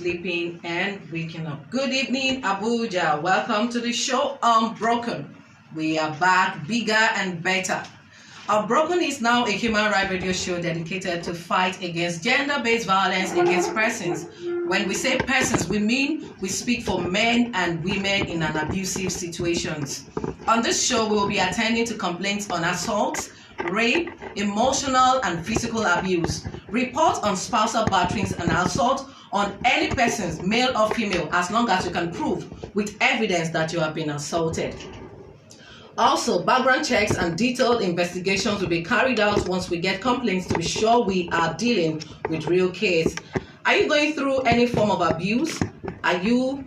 sleeping and waking up. Good evening, Abuja. Welcome to the show Unbroken. We are back bigger and better. Unbroken is now a human rights radio show dedicated to fight against gender-based violence against persons. When we say persons, we mean we speak for men and women in an abusive situations. On this show, we will be attending to complaints on assaults, rape, emotional and physical abuse, reports on spousal batterings and assault on any persons, male or female, as long as you can prove with evidence that you have been assaulted. Also, background checks and detailed investigations will be carried out once we get complaints to be sure we are dealing with real case. Are you going through any form of abuse? And you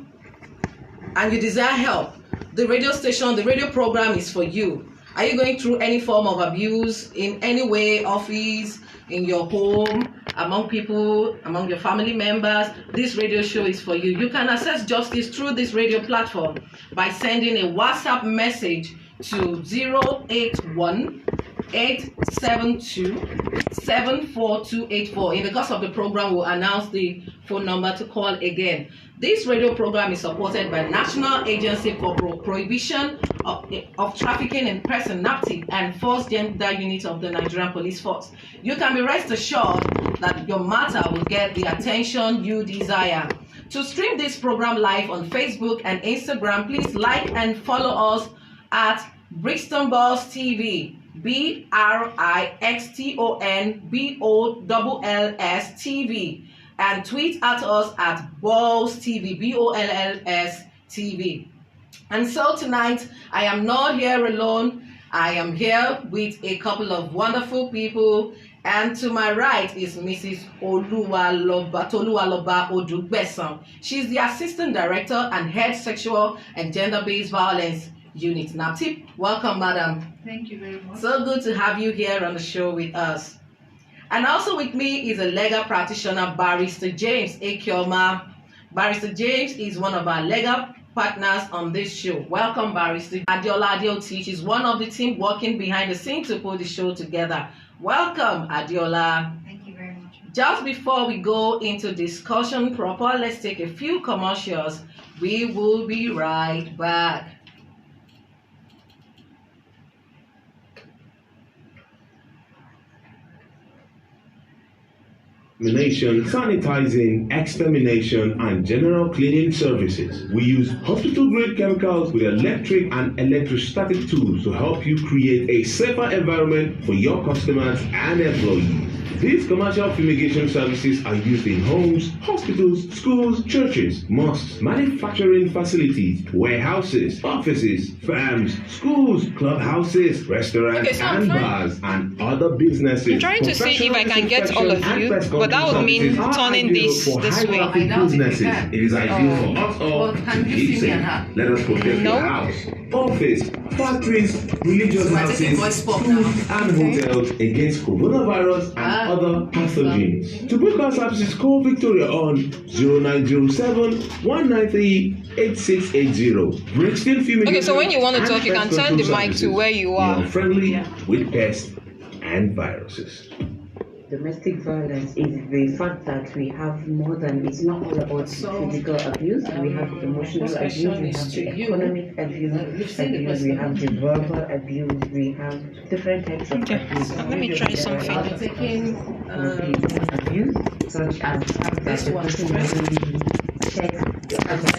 desire help? The radio station, the radio program is for you. Are you going through any form of abuse in any way, office, in your home, among people, among your family members? This radio show is for you. You can access justice through this radio platform by sending a WhatsApp message to 081-872-74284. In the course of the program, we'll announce the phone number to call again. This radio program is supported by National Agency for Prohibition of Trafficking in Person, NAPTIP, and Force Gender Unit of the Nigerian Police Force. You can be rest assured that your matter will get the attention you desire. To stream this program live on Facebook and Instagram, please like and follow us at Brixton Balls TV, BRIXTONBOLLS TV, and tweet at us at Balls TV, BOLLS TV. And so tonight, I am not here alone. I am here with a couple of wonderful people. And to my right is Mrs. Tolulola Odugbesan. She's the Assistant Director and Head Sexual and Gender-Based Violence Unit, NAPTIP. Welcome, madam. Thank you very much. So good to have you here on the show with us. And also with me is a legal practitioner, Barrister James Ekeoma. Barrister James is one of our legal partners on this show. Welcome, Barrister. Adeola Adeoti is one of the team working behind the scenes to put the show together. Welcome, Adeola. Thank you very much. Just before we go into discussion proper, let's take a few commercials. We will be right back. Sanitizing, extermination, and general cleaning services. We use hospital-grade chemicals with electric and electrostatic tools to help you create a safer environment for your customers and employees. These commercial fumigation services are used in homes, hospitals, schools, churches, mosques, manufacturing facilities, warehouses, offices, farms, schools, clubhouses, restaurants, and bars, and other businesses. I'm trying to see if I can get all of you, but that would mean turning this way. Businesses. It is ideal for us all to keep safe. Let us protect your house, office, factories, religious houses, schools, and hotels against coronavirus and other pathogens. To book our services, call Victoria on 0907 193 8680. Brixton Fumigation. Okay, so when you want to talk, you can turn the mic to where you are. Friendly with pests and viruses. Domestic violence is the fact that we have more than, it's not all about physical abuse. We have emotional abuse, we have the economic abuse, we have the verbal abuse, we have different types of abuse. Let me try something. Abuse, such as this one.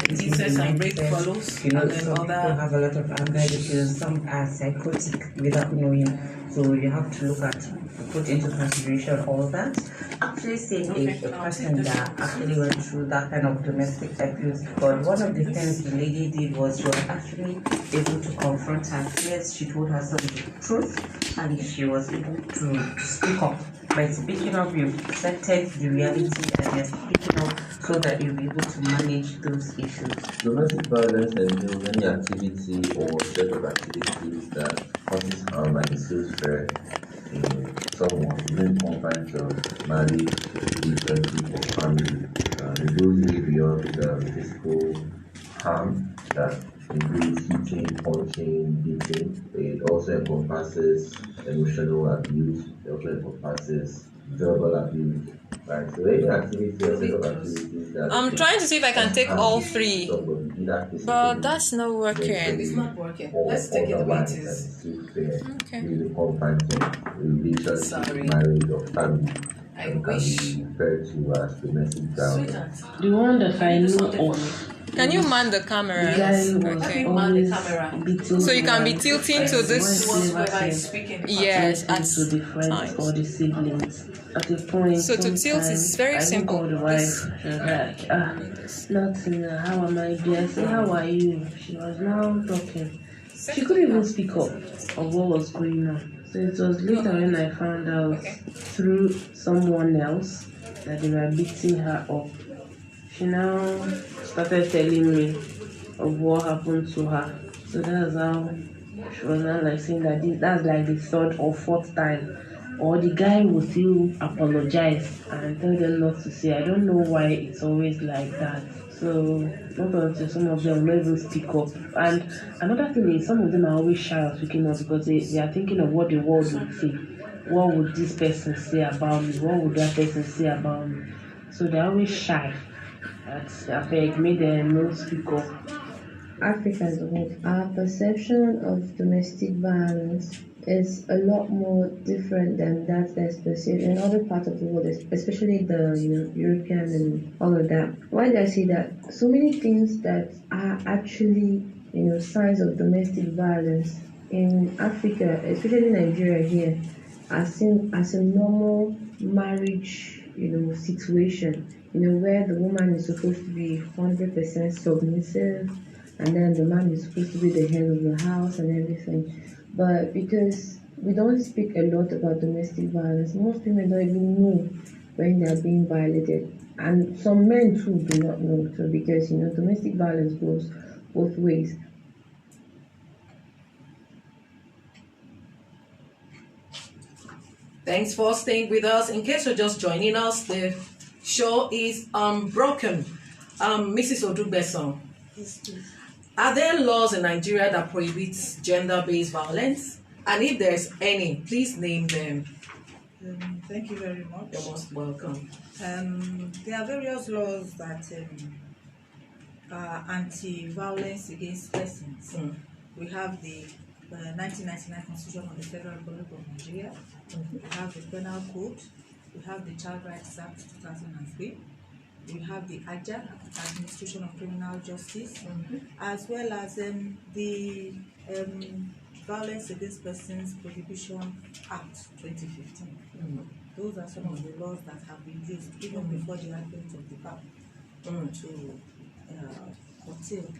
Incest and rape follows, and then some people have a lot of anger issues, some are psychotic without knowing. So you have to look at, put into consideration all that. Actually seeing a person that actually went through that kind of domestic abuse, but one of the things the lady did was she was actually able to confront her fears. She told herself the truth, and she was able to speak up. By speaking up, you accepted the reality and you're speaking up so that you'll be able to manage those issues. Domestic violence entails any activity or set of activities that causes harm and is threat in someone within confines of marriage, relationship, or family. It goes way beyond physical harm that includes hitting, punching, beating. It also encompasses emotional abuse. It also encompasses durable ability. Right? So any activity or set of activities that I'm trying to see if I can take all three, somebody, either but that's not working. It's not working. or Let's take it the way it otherwise, and is. still fair Okay. in the confines of relationship, Sorry. marriage, or family. I And can wish. be referred to as domestic violence. Sweetheart. The one that I Do know something for of, Can you man the camera? the guy was Okay. Man the always camera. beating So you can be her tilting to this. Towards whoever is speaking. Yes, at to the friends or times. the siblings. At a point, So to tilt is sometimes very I simple. called the wife. She was like, nothing. How am I dear? I said, how are you? She was now talking. She couldn't even speak up of what was going on. So it was later when I found out through someone else that they were beating her up. She now started telling me of what happened to her. So that's how she was now like saying that that's like the third or fourth time. Or the guy will still apologize and tell them not to say. I don't know why it's always like that. So not until some of them will not even speak up. And another thing is some of them are always shy of speaking up because they are thinking of what the world would say. What would this person say about me? What would that person say about me? So they're always shy. I beg, make them not speak up. Africa as a whole, our perception of domestic violence is a lot more different than that that's perceived in other parts of the world, especially the European and all of that. Why do I say that? So many things that are actually signs of domestic violence in Africa, especially Nigeria here, are seen as a normal marriage situation, where the woman is supposed to be 100% submissive, and then the man is supposed to be the head of the house and everything. But because we don't speak a lot about domestic violence, most women don't even know when they are being violated. And some men too do not know too, because domestic violence goes both ways. Thanks for staying with us. In case you're just joining us, the show is Unbroken. Mrs. Odugbesan, are there laws in Nigeria that prohibit gender-based violence? And if there's any, please name them. Thank you very much. You're most welcome. There are various laws that are anti-violence against persons. We have the 1999 Constitution of the Federal Republic of Nigeria. We have the Penal Code. We have the Child Rights Act 2003. We have the AJA, Administration of Criminal Justice, as well as the Violence Against Persons Prohibition Act 2015. Those are some of the laws that have been used even before the advent of the BAP to curtail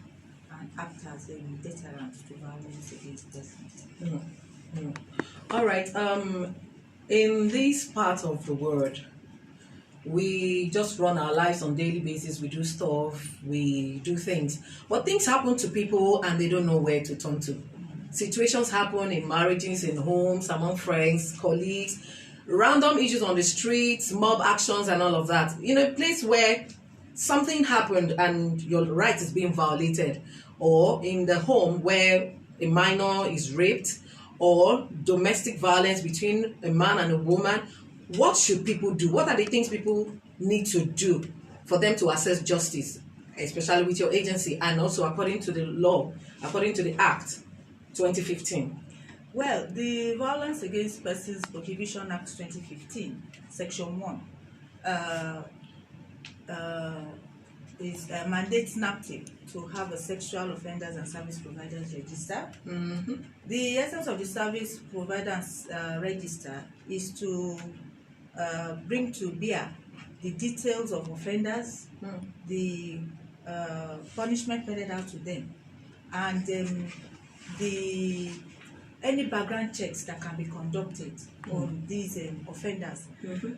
and act as a deterrent to violence against persons. All right. In this part of the world, we just run our lives on a daily basis. We do stuff, we do things. But things happen to people and they don't know where to turn to. Situations happen in marriages, in homes, among friends, colleagues, random issues on the streets, mob actions and all of that. A place where something happened and your right is being violated. Or in the home where a minor is raped, or domestic violence between a man and a woman. What should people do? What are the things people need to do for them to access justice, especially with your agency and also according to the law, according to the Act 2015? Well, the Violence Against Persons Prohibition Act 2015, Section 1, mandates NAPTIP to have a sexual offenders and service providers register. The essence of the service providers register is to bring to bear the details of offenders, the punishment meted out to them, and any background checks that can be conducted on these offenders.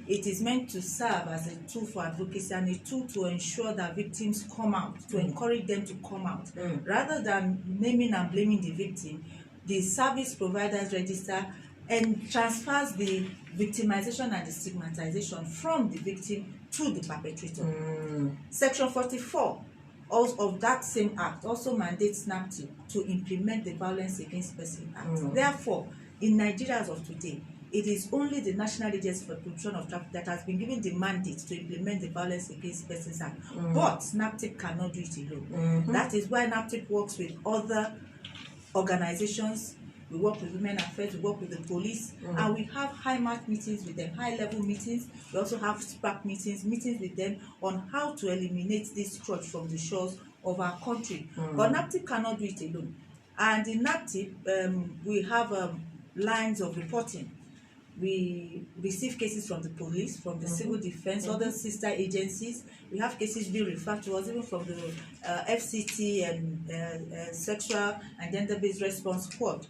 It is meant to serve as a tool for advocacy and a tool to ensure that victims come out, to encourage them to come out. Rather than naming and blaming the victim, the service providers register and transfers the victimization and the stigmatization from the victim to the perpetrator. Section 44 of that same act also mandates NAPTIP to implement the Violence Against Persons Act. Therefore, in Nigeria as of today, it is only the National Agency for Prevention of Trafficking that has been given the mandate to implement the Violence Against Persons Act. But NAPTIP cannot do it alone. That is why NAPTIP works with other organizations. We work with Women Affairs, we work with the police, and we have high-mark meetings with them, high-level meetings. We also have SPAC meetings with them on how to eliminate this scourge from the shores of our country. But NAPTIP cannot do it alone. And in NAPTIP, we have lines of reporting. We receive cases from the police, from the civil defense, other sister agencies. We have cases being referred to us even from the FCT and Sexual and Gender-Based Response Squad.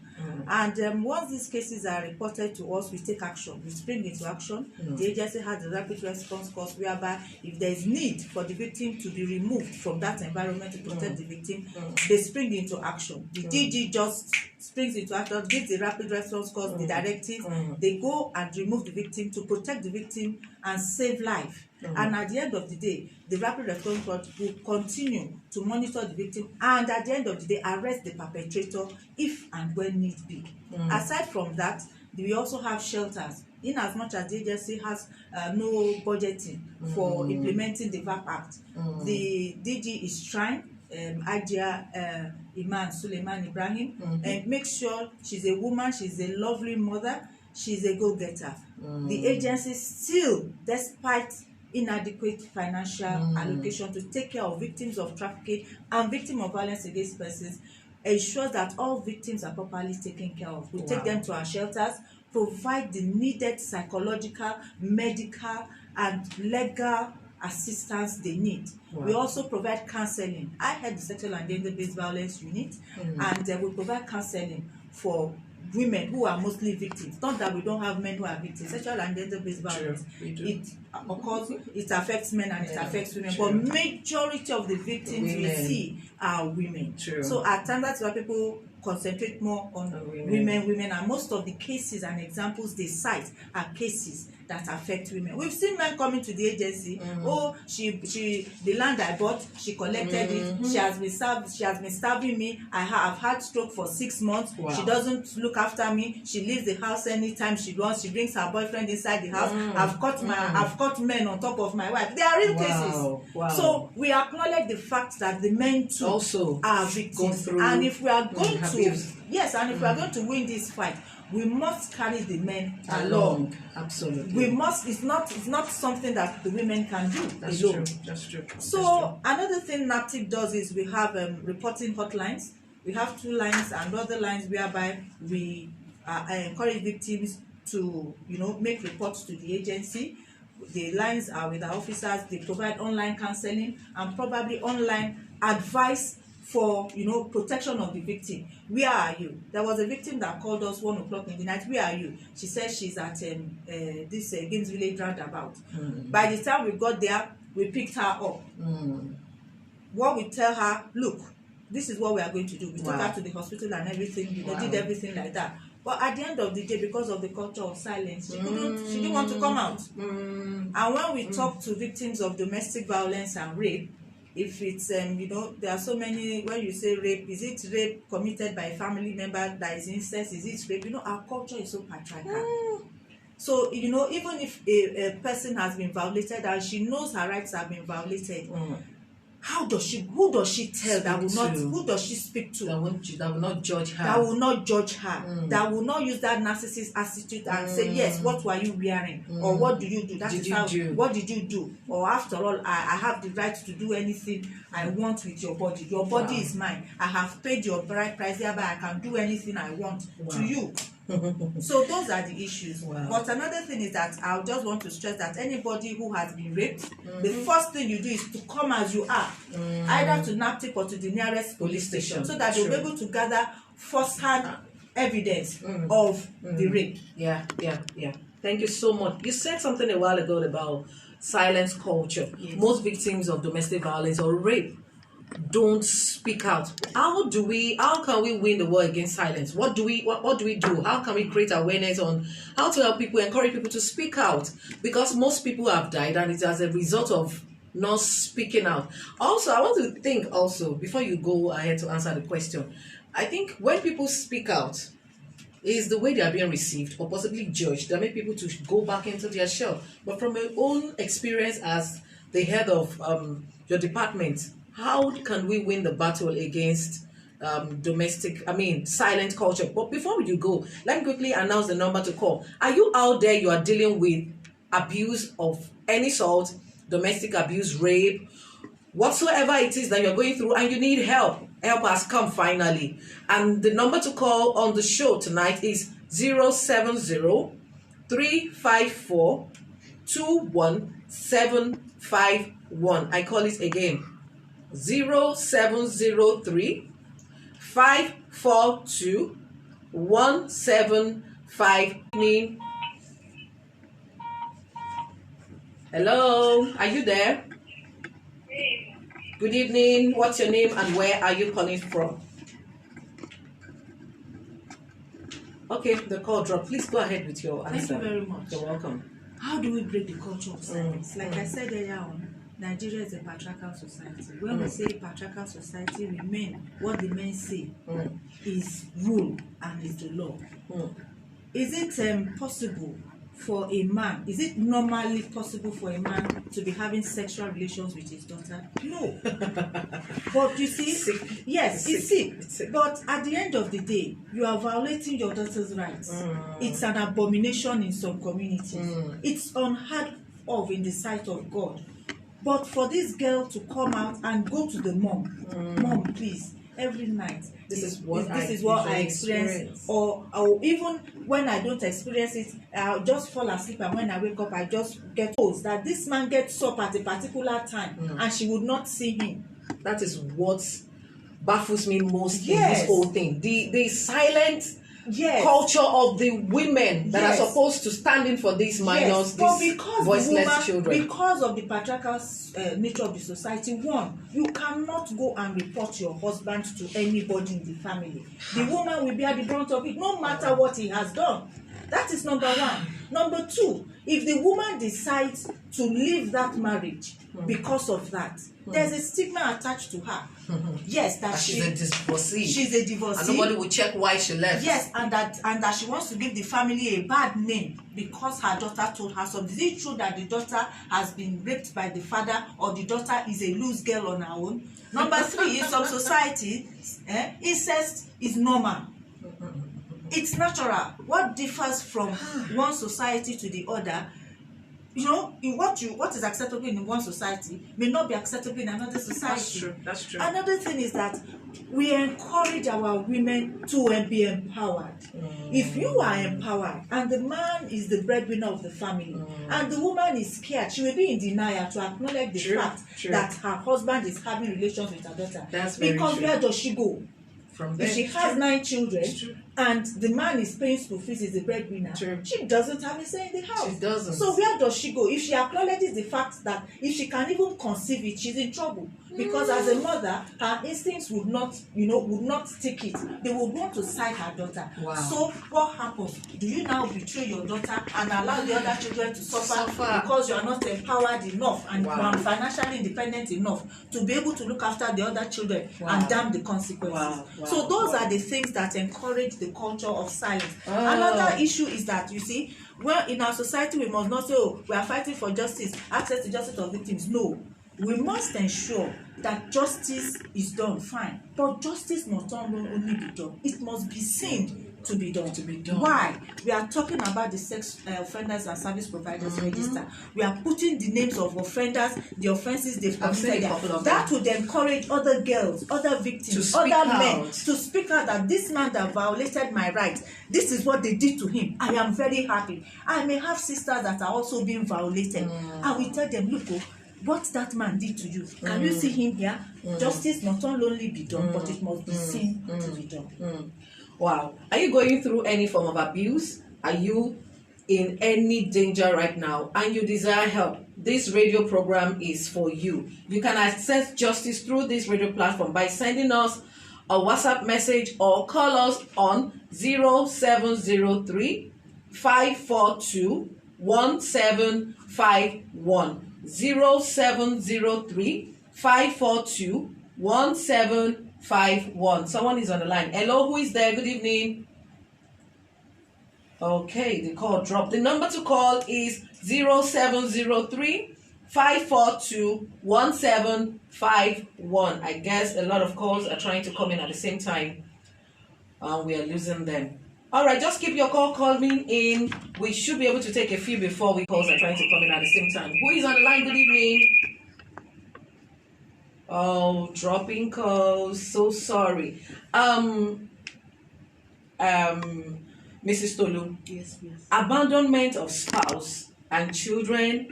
And once these cases are reported to us, we take action. We spring into action. The agency has a rapid response course whereby if there is need for the victim to be removed from that environment to protect the victim, they spring into action. The DG just springs into action, gives the rapid response course, the directive. They go and remove the victim to protect the victim and save life. And at the end of the day, the rapid response court will continue to monitor the victim and at the end of the day arrest the perpetrator if and when need be. Aside from that, we also have shelters. In as much as the agency has no budgeting for implementing the VAP Act, the DG is trying. Ajia Iman Suleiman Ibrahim, and make sure she's a woman, she's a lovely mother, she's a go-getter. The agency still, despite inadequate financial allocation to take care of victims of trafficking and victims of violence against persons, ensures that all victims are properly taken care of. We take them to our shelters, provide the needed psychological, medical, and legal assistance they need. We also provide counseling. I head the Sexual and Gender-Based Violence Unit, and we provide counseling for women who are mostly victims. Not that we don't have men who are victims. Sexual and gender-based violence, it occurs, it affects men and it affects women. But majority of the victims we see are women. So at times that's why people concentrate more on women, and most of the cases and examples they cite are cases that affect women. We've seen men coming to the agency. Oh, the land I bought, she collected it. She has been starving me. I've had stroke for 6 months. She doesn't look after me. She leaves the house anytime she wants. She brings her boyfriend inside the house. I've caught men on top of my wife. They are real cases. So we acknowledge the fact that the men too also are victims. And if we are going to win this fight, we must carry the men along. Absolutely. We must. It's not something that the women can do alone. That's true. So another thing NAPTIP does is we have reporting hotlines. We have 2 lines and other lines whereby we encourage victims to make reports to the agency. The lines are with our officers. They provide online counseling and probably online advice for protection of the victim. Where are you? There was a victim that called us 1 o'clock in the night. Where are you? She said she's at this Gaines Village roundabout. By the time we got there, we picked her up. What we tell her, look, this is what we are going to do. We took her to the hospital and everything. Did everything like that. But at the end of the day, because of the culture of silence, she didn't want to come out. And when we talk to victims of domestic violence and rape, if it's there are so many. When you say rape, is it rape committed by a family member that is incest? Is it rape? Our culture is so patriarchal. So even if a person has been violated and she knows her rights have been violated, who does she tell that will not? Who does she speak to? That will not judge her. That will not judge her. That will not use that narcissist attitude and say, yes, what were you wearing? Or what do you do? What did you do? Or after all, I have the right to do anything I want with your body. Your body is mine. I have paid your bride price, thereby I can do anything I want to you. So those are the issues. But another thing is that I just want to stress that anybody who has been raped, the first thing you do is to come as you are, either to NAPTIP or to the nearest police station, so that you'll be able to gather first-hand evidence of the rape. Yeah. Thank you so much. You said something a while ago about silence culture. Most victims of domestic violence or rape don't speak out. How can we win the war against silence? What do we do? How can we create awareness on how to help people, encourage people to speak out? Because most people have died and it's as a result of not speaking out. Also, I want to think also, before you go ahead to answer the question, I think when people speak out, is the way they are being received or possibly judged that make people to go back into their shell. But from my own experience as the head of your department, how can we win the battle against silent culture? But before you go, let me quickly announce the number to call. Are you out there, you are dealing with abuse of any sort, domestic abuse, rape, whatsoever it is that you're going through, and you need help? Help has come finally. And the number to call on the show tonight is 070-354-21751. I call it again. 0703-542-175. Hello, are you there? Good evening. What's your name and where are you calling from? Okay, the call dropped. Please go ahead with your answer. Thank you very much. You're welcome. How do we break the culture of silence? Like I said earlier on, Nigeria is a patriarchal society. When we say patriarchal society, we mean what the men say is rule and is the law. Is it possible for a man, is it normally possible for a man to be having sexual relations with his daughter? No. But you see, yes, it's sick. But at the end of the day, you are violating your daughter's rights. It's an abomination in some communities. It's unheard of in the sight of God. But for this girl to come out and go to the mom, mom, please, every night, this is what I experience, or even when I don't experience it, I'll just fall asleep, and when I wake up, I just get told that this man gets up at a particular time, and she would not see him. That is what baffles me most in this whole thing. The silent culture of the women that are supposed to stand in for these minors, these voiceless children. Because of the patriarchal nature of the society, one, you cannot go and report your husband to anybody in the family. The woman will be at the brunt of it, no matter what he has done. That is number one. Number two, if the woman decides to leave that marriage because of that, there's a stigma attached to her. Yes, that she's a divorcee. She's a divorcee. And nobody will check why she left. Yes, and that she wants to give the family a bad name because her daughter told her something. Is it true that the daughter has been raped by the father, or the daughter is a loose girl on her own? Number three, in some societies, incest is normal. It's natural. What differs from one society to the other, you know, in what is acceptable in one society may not be acceptable in another society. That's true. Another thing is that we encourage our women to be empowered. If you are empowered and the man is the breadwinner of the family and the woman is scared, she will be in denial to acknowledge the fact that her husband is having relations with her daughter. Because where does she go? From there, if she has 9 children and the man is paying school fees, is the breadwinner, she doesn't have a say in the house. She doesn't. So where does she go? If she acknowledges the fact that if she can even conceive it, she's in trouble. Because as a mother, her instincts would not take it. They would want to side her daughter. Wow. So what happens? Do you now betray your daughter and allow the other children to suffer because you are not empowered enough and financially independent enough to be able to look after the other children and damn the consequences? So those are the things that encourage the culture of silence. Another issue is that, you see, well, in our society, we must not say, oh, we are fighting for justice, access to justice of victims. No. We must ensure that justice is done, fine. But justice must not only be done, it must be seen to be done. Why? We are talking about the Sex Offenders and Service Providers Register. We are putting the names of offenders, the offenses they've committed. That would encourage other girls, other victims, other men to speak out that this man that violated my rights, this is what they did to him. I am very happy. I may have sisters that are also being violated. And we tell them, look, what that man did to you, can you see him here? Justice must not only be done, but it must be seen to be done. Wow. Are you going through any form of abuse? Are you in any danger right now and you desire help? This radio program is for you. You can access justice through this radio platform by sending us a WhatsApp message or call us on 0703 542 1751. 0703 542 1751. Someone is on the line. Hello, who is there? Good evening. Okay, the call dropped. The number to call is 0703 542 1751. I guess a lot of calls are trying to come in at the same time. We are losing them. All right, just keep your call coming in. We should be able to take a few before we calls are trying to come in at the same time. Who is on the line? Good evening. Oh, dropping calls. So sorry. Mrs. Tolu. Yes, yes. Abandonment of spouse and children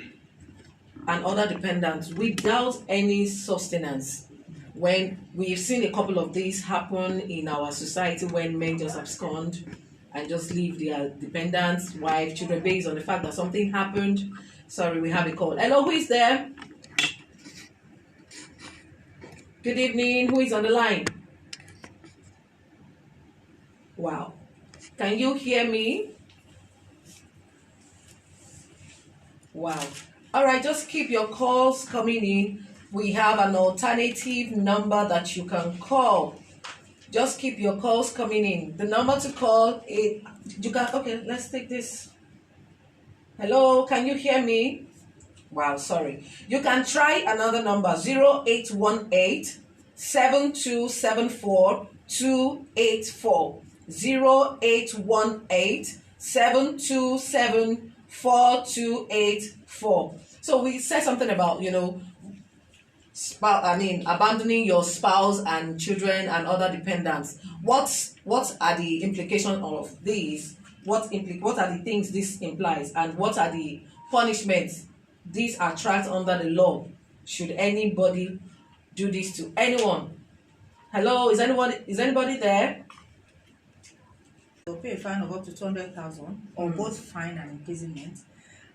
and other dependents without any sustenance. When we've seen a couple of these happen in our society, when men just abscond and just leave their dependents, wife, children, based on the fact that something happened. Sorry, we have a call. Hello, who is there? Good evening. Who is on the line? Wow. Can you hear me? Wow. All right, just keep your calls coming in. We have an alternative number that you can call. Just keep your calls coming in. The number to call is, okay, let's take this. Hello, can you hear me? Wow, sorry. You can try another number, 0818 7274 284. 0818 727 4284. So we said something about, abandoning your spouse and children and other dependents. What are the implications of these? What are the things this implies, and what are the punishments these are tracked under the law? Should anybody do this to anyone? Hello, is anybody there? They'll pay a fine of up to 200,000 or both fine and imprisonment.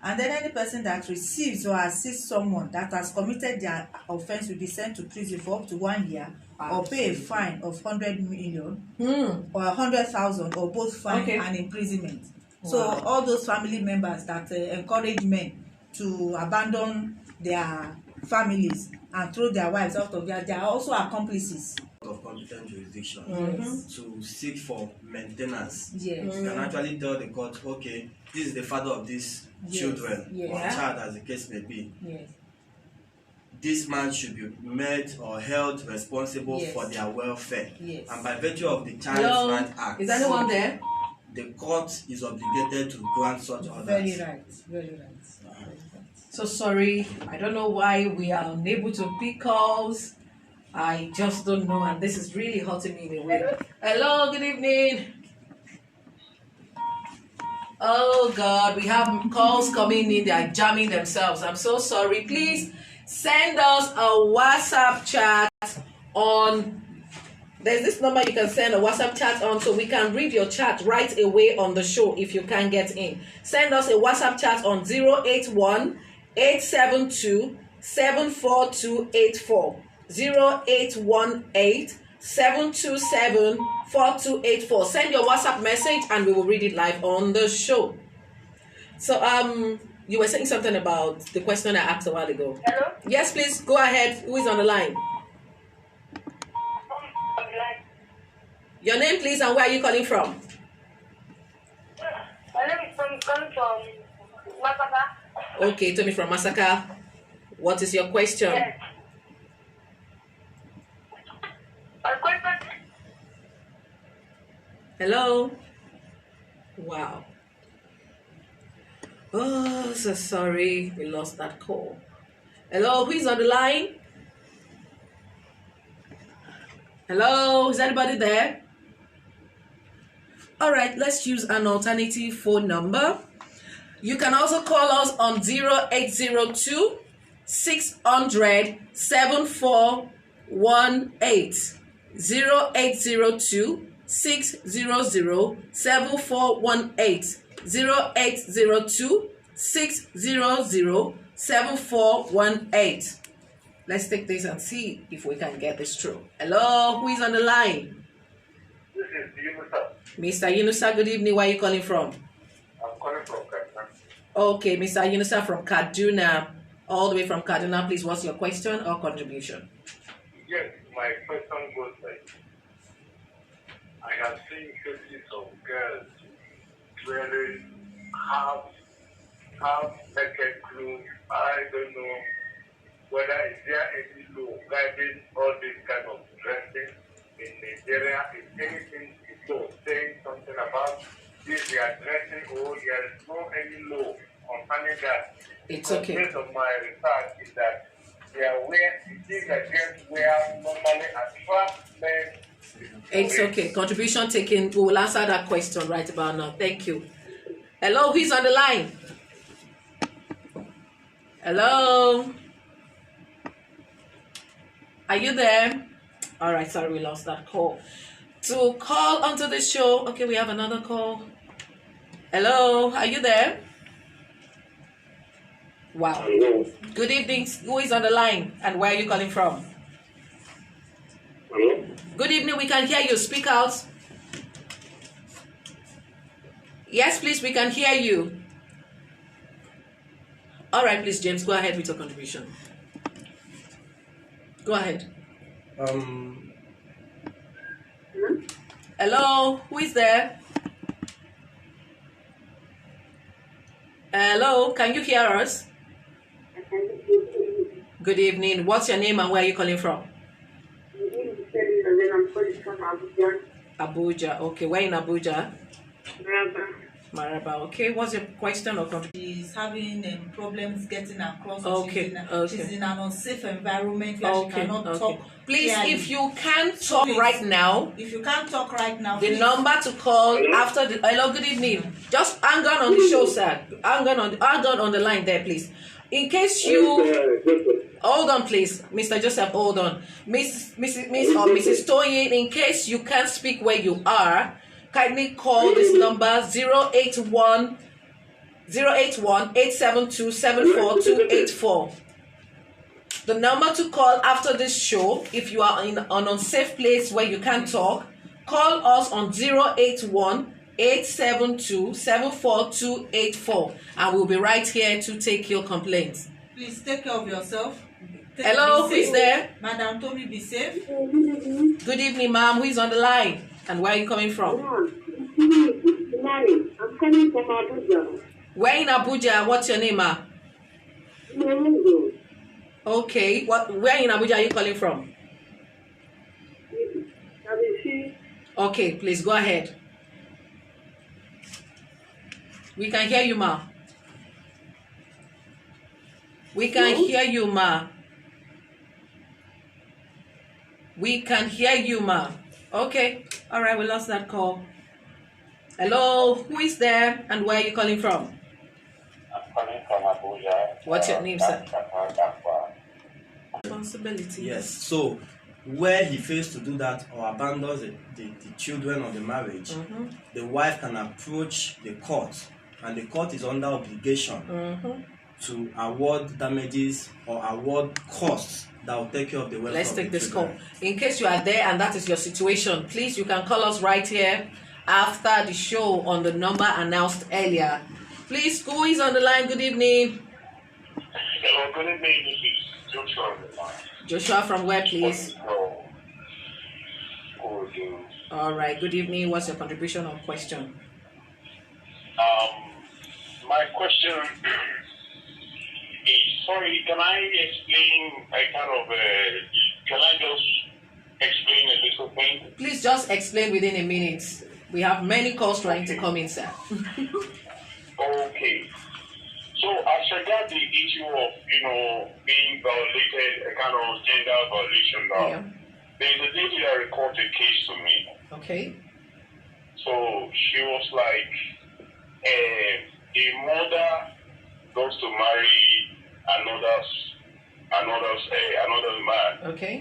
And then any person that receives or assists someone that has committed their offense will be sent to prison for up to 1 year, or pay a fine of 100 million or 100,000 or both fine and imprisonment. Wow. So all those family members that encourage men to abandon their families and throw their wives out of they are also accomplices of competent jurisdiction to seek for maintenance. Yes. You can actually tell the court, okay, this is the father of these children or child, as the case may be. Yes. This man should be made or held responsible for their welfare. Yes. And by virtue of the Child Land Act, is anyone there? The court is obligated to grant such orders. Very right. Very right. So sorry, I don't know why we are unable to pick calls. I just don't know, and this is really hurting me in a way. Hello, good evening. Oh God, we have calls coming in, they are jamming themselves. I'm so sorry. Please send us a WhatsApp chat on, there's this number you can send a WhatsApp chat on, so we can read your chat right away on the show if you can't get in. Send us a WhatsApp chat on 081 872 74284. 0818 727 4284. Send your WhatsApp message and we will read it live on the show. So you were saying something about the question I asked a while ago. Hello? Yes, please go ahead. Who is on the line? Your name, please, and where are you calling from? My name is Tommy, calling from Masaka. Okay, Tommy from Masaka. What is your question? Yes. Hello? Wow. Oh, so sorry. We lost that call. Hello, who is on the line? Hello, is anybody there? All right, let's use an alternative phone number. You can also call us on 0802 600 7418. 0802 600 7418. 0802 600 7418. Let's take this and see if we can get this through. Hello, who is on the line? This is Yunusa. Mr. Yunusa, good evening. Where are you calling from? I'm calling from Kaduna. Okay, Mr. Yunusa from Kaduna. All the way from Kaduna, please, what's your question or contribution? Yes, my question goes like, I have seen cases of girls wearing half naked clothes. I don't know whether is there any law guiding all this kind of dressing in Nigeria. Is anything in law saying something about this they are dressing, or there is no any law concerning that? It's okay. Based on my research is that they are wearing things that girls wear normally attract men. It's okay. Contribution taken. We will answer that question right about now. Thank you. Hello, who's on the line? Hello? Are you there? All right, sorry, we lost that call. To call onto the show. Okay, we have another call. Hello, are you there? Wow. Hello. Good evening. Who is on the line and where are you calling from? Hello? Good evening, we can hear you. Speak out. Yes, please, we can hear you. All right, please, James, go ahead with your contribution. Go ahead. Hello, who is there? Hello, can you hear us? Good evening. What's your name and where are you calling from? I'm calling from Abuja. Abuja. Okay, where in Abuja? Maraba. Okay, what's your question or contribution? She's having problems getting across. Okay, she's in an unsafe environment where she cannot talk. Please, clearly. if you can't talk right now, the number to call after the. Hello, good evening. Just hang on the show, sir. Hang on the line there, please. In case you hold on, please, Mr. Joseph, hold on, Miss or Mrs. Toyin. In case you can't speak where you are, kindly call this number 081 872 74284. The number to call after this show, if you are in an unsafe place where you can't talk, call us on 081 872 74284 and we'll be right here to take your complaints. Please take care of yourself. Hello, who is there? Madam Tomi, be safe. Good evening, ma'am. Who is on the line? And where are you coming from? I'm coming from Abuja. Where in Abuja? What's your name, ma'am? Okay. Where in Abuja are you calling from? Okay, please go ahead. We can hear you, ma. We can hear you, ma. We can hear you, ma. Okay. All right, we lost that call. Hello, who is there and where are you calling from? I'm calling from Abuja. What's your name, sir? Responsibility. Yes. So, where he fails to do that or abandons the children of the marriage, the wife can approach the court, and the court is under obligation to award damages or award costs that will take care of the welfare. Let's take this call. In case you are there and that is your situation, please, you can call us right here after the show on the number announced earlier. Please, who is on the line? Good evening. Hello, good evening. This is Joshua on the line. Joshua from where, please? All right, good evening. What's your contribution or question? My question is, sorry, can I just explain a little thing? It just explain within a minute. We have many calls trying to come in, sir. Okay. So as regards the issue of, being violated, a kind of gender violation now, there's a lady that recorded a case to me. Okay. So she was like, a mother goes to marry another man. Okay.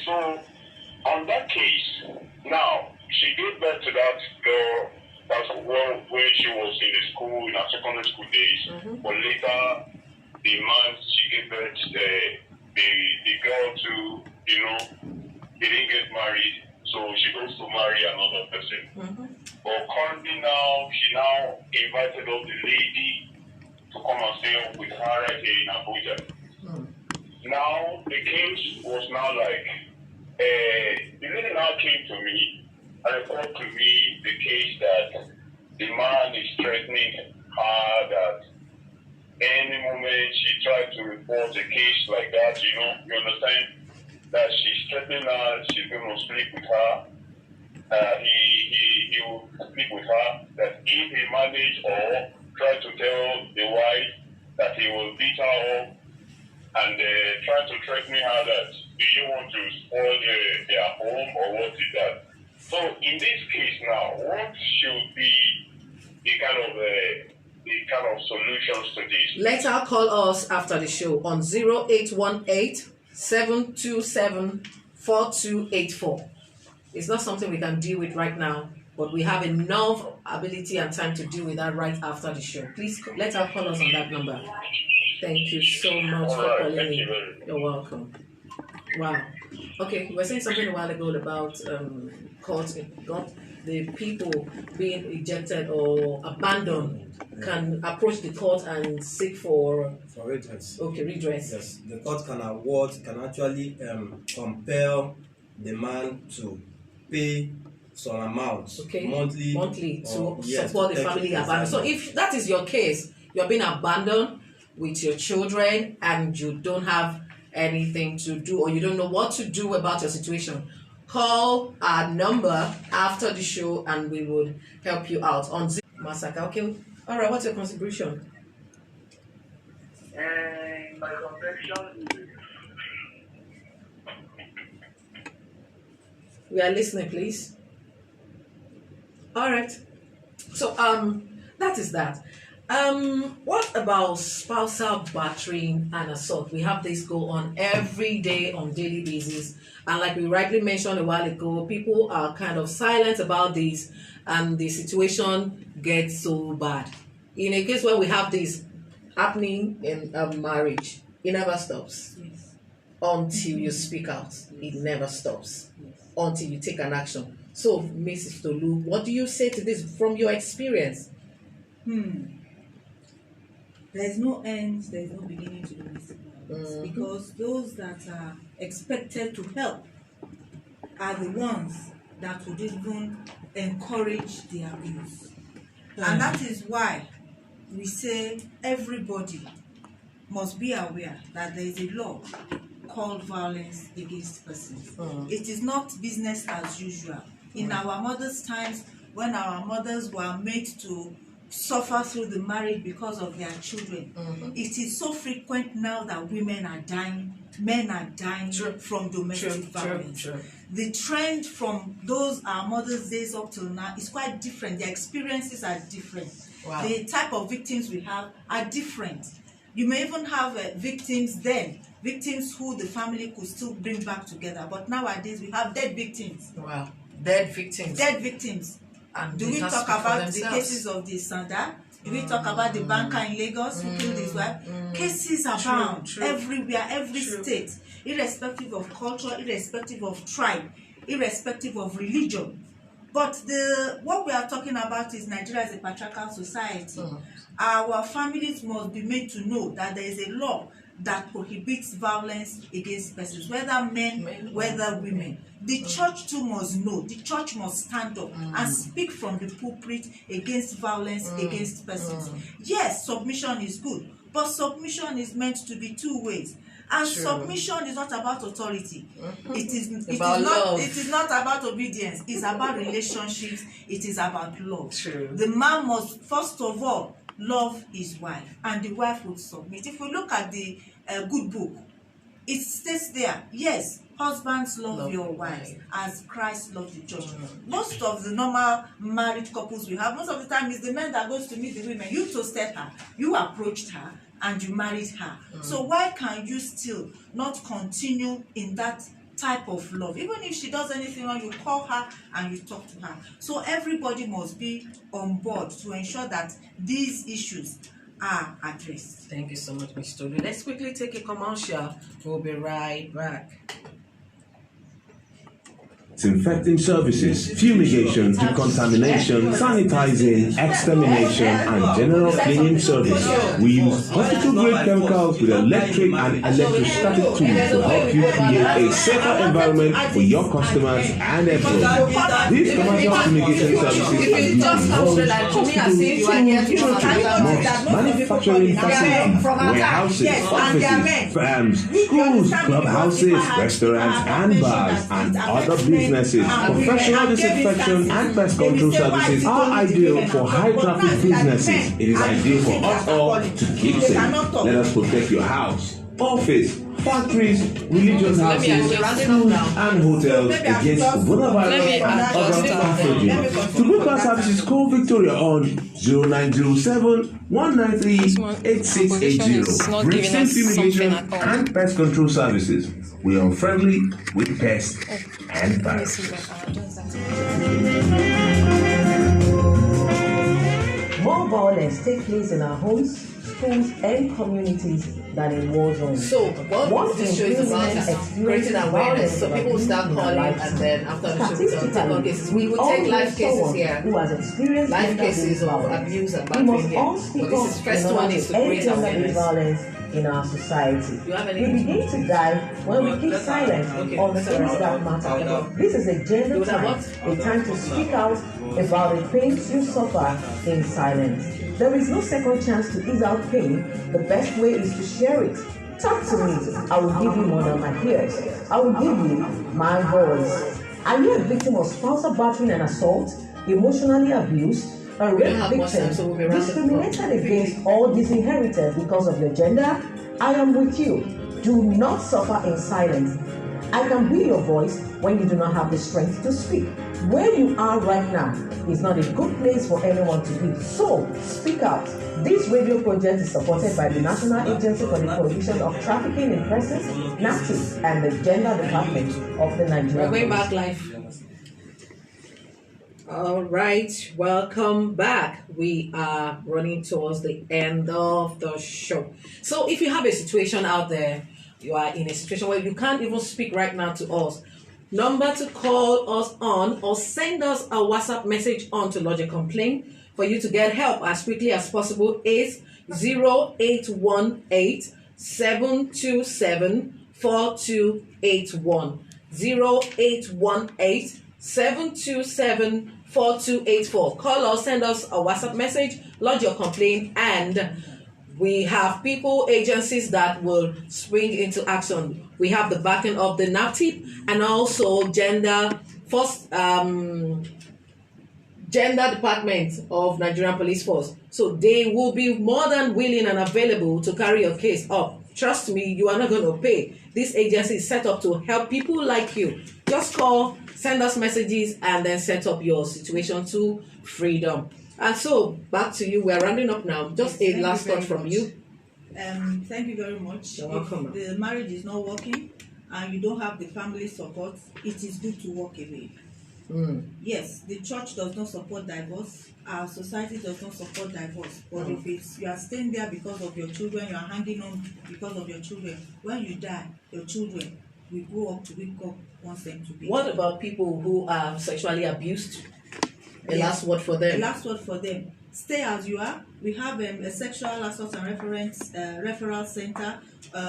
So on that case, now she gave birth to that girl. That's when she was in the school, in her secondary school days. But later, the man she gave birth to the girl to, they didn't get married, so she goes to marry another person. But currently now, she now invited up the lady to come and stay with her right here in Abuja. Now, the case was now like, the lady now came to me and reported to me the case that the man is threatening her that any moment she tried to report a case like that, you understand, that she's threatening her, she's going to sleep with her. He will sleep with her, that if he manage or try to tell the wife that he will beat her up, and try to threaten her that, do you want to spoil their home or what is that? So in this case now, what should be the kind of solutions to this? Let her call us after the show on 0818-727-4284. It's not something we can deal with right now, but we have enough ability and time to deal with that right after the show. Please let her call us on that number. Thank you so much for calling in. You're welcome. Wow. Okay, we were saying something a while ago about court, the people being ejected or abandoned can approach the court and seek for redress. Okay, redress. Yes, the court can actually compel the man to pay some amount monthly to support the family abandoned. So if that is your case, you're being abandoned with your children and you don't have anything to do or you don't know what to do about your situation, call our number after the show and we would help you out on Masaka. Okay, all right, what's your contribution? My contribution is, we are listening, please. All right, so that is that. What about spousal battering and assault? We have this go on every day on daily basis, and like we rightly mentioned a while ago, people are kind of silent about this, and the situation gets so bad. In a case where we have this happening in a marriage, it never stops. Yes. Until you speak out. It never stops. Yes. Until you take an action. So, Mrs. Tolu, what do you say to this from your experience? There's no end, there's no beginning to domestic violence, because those that are expected to help are the ones that would even encourage the abuse. And that is why we say everybody must be aware that there is a law called violence against persons. It is not business as usual. In our mothers' times, when our mothers were made to suffer through the marriage because of their children, it is so frequent now that women are dying, men are dying from domestic violence. The trend from those our mothers' days up till now is quite different. Their experiences are different. Wow. The type of victims we have are different. You may even have victims who the family could still bring back together, but nowadays we have dead victims. Wow, dead victims. And do we talk about the cases of the Sanda? Do we talk about the banker in Lagos who killed his wife? Cases abound everywhere, every state, irrespective of culture, irrespective of tribe, irrespective of religion. But what we are talking about is Nigeria is a patriarchal society. Our families must be made to know that there is a law that prohibits violence against persons, whether men, whether women. The church too must know. The church must stand up and speak from the pulpit against violence against persons. Yes, submission is good, but submission is meant to be two ways. And submission is not about authority. It is not about obedience. It's about relationships. It is about love. The man must first of all love his wife, and the wife would submit. If we look at the good book, it states there, yes, husbands love your wives as Christ loved the church. Most of the normal married couples we have, most of the time is the man that goes to meet the women. You toasted her, you approached her, and you married her. So why can you still not continue in that type of love? Even if she does anything wrong, you call her and you talk to her. So everybody must be on board to ensure that these issues are addressed. Thank you so much, Ms. Tolu. Let's quickly take a commercial. We'll be right back. disinfecting services, fumigation, decontamination, sanitizing, extermination, and general cleaning services. We use hospital-grade chemicals with electric and electrostatic tools to help you create a safer environment for your customers and employees. These commercial fumigation services are used in homes, hospitals, schools, manufacturing facilities, warehouses, offices, firms, schools, clubhouses, restaurants, and bars, and other businesses. Professional disinfection and pest control services are ideal for high-traffic businesses. It is ideal for us all to keep safe. Let us protect your house, office, factories, religious houses, schools, and hotels against coronavirus and other pathogens. To book our services, call Victoria on 0907 193 8680. Brixton Fumigation and Pest Control Services. We are friendly with pests and viruses. More violence takes place in our homes, schools, and communities than in war zones. So, what this show is about is creating awareness, so people will start calling, and then after the show, we will take on cases. We will take live cases here, live cases of abuse and bad behavior. But this is first one is to create awareness in our society. We begin to die when we keep silent on the things that matter. This is a gender time, a time to speak out about the pains you suffer in silence. There is no second chance to ease out pain. The best way is to share it. Talk to me. I will give you more than my peers. I will give you my voice. Are you a victim of spousal battery and assault, emotionally abused, a rape victim, discriminated against, or disinherited because of your gender? I am with you. Do not suffer in silence. I can be your voice when you do not have the strength to speak. Where you are right now is not a good place for anyone to be. So, speak out. This radio project is supported by the National Agency for the Prohibition of Trafficking in Persons, NAPTIP, and the Gender Department of the Nigerian We're going back live. All right, welcome back. We are running towards the end of the show. So if you have a situation out there, you are in a situation where you can't even speak right now to us, number to call us on or send us a WhatsApp message on to lodge a complaint for you to get help as quickly as possible is 0818 727 4281. 0818 727 4284. Call us, send us a WhatsApp message, lodge your complaint, and we have people, agencies that will spring into action. We have the backing of the NAPTIP and also gender department of Nigerian Police Force. So they will be more than willing and available to carry your case up. Trust me, you are not going to pay. This agency is set up to help people like you. Just call, send us messages, and then set up your situation to freedom. And so, back to you. We're rounding up now. Just a last thought from you. Thank you very much. You're welcome. If the marriage is not working and you don't have the family support, it is good to walk away. Yes, the church does not support divorce. Our society does not support divorce. But if it's, you are staying there because of your children, you are hanging on because of your children. When you die, your children will grow up to wake up wants them to be. What about people who are sexually abused? Last word for them. Last word for them. Stay as you are. We have a sexual assault and referral center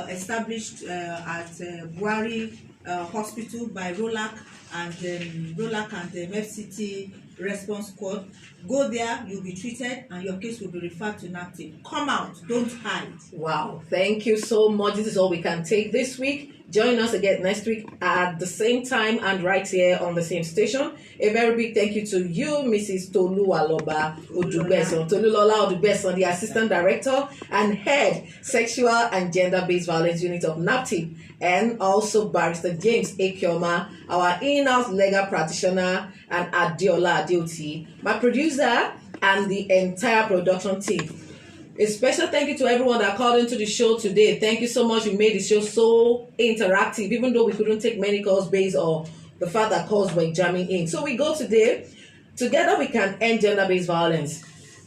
established at Buhari Hospital by ROLAC and FCT Response Squad. Go there, you'll be treated, and your case will be referred to NAPTIP. Come out, don't hide. Wow, thank you so much. This is all we can take this week. Join us again next week at the same time and right here on the same station. A very big thank you to you, Mrs. Tolulola Odugbesan, the Assistant Director and Head Sexual and Gender-Based Violence Unit of NAPTIP, and also Barrister James Ekeoma, our in-house legal practitioner, and Adiola Adioti, my producer, and the entire production team. A special thank you to everyone that called into the show today. Thank you so much. You made the show so interactive, even though we couldn't take many calls based on the fact that calls were jamming in. So we go today. Together we can end gender-based violence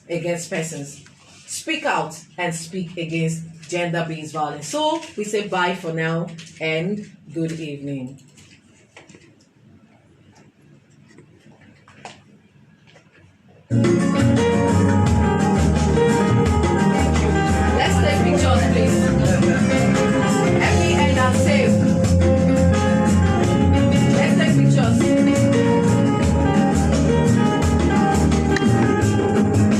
against persons. Speak out and speak against gender-based violence. So we say bye for now and good evening. you.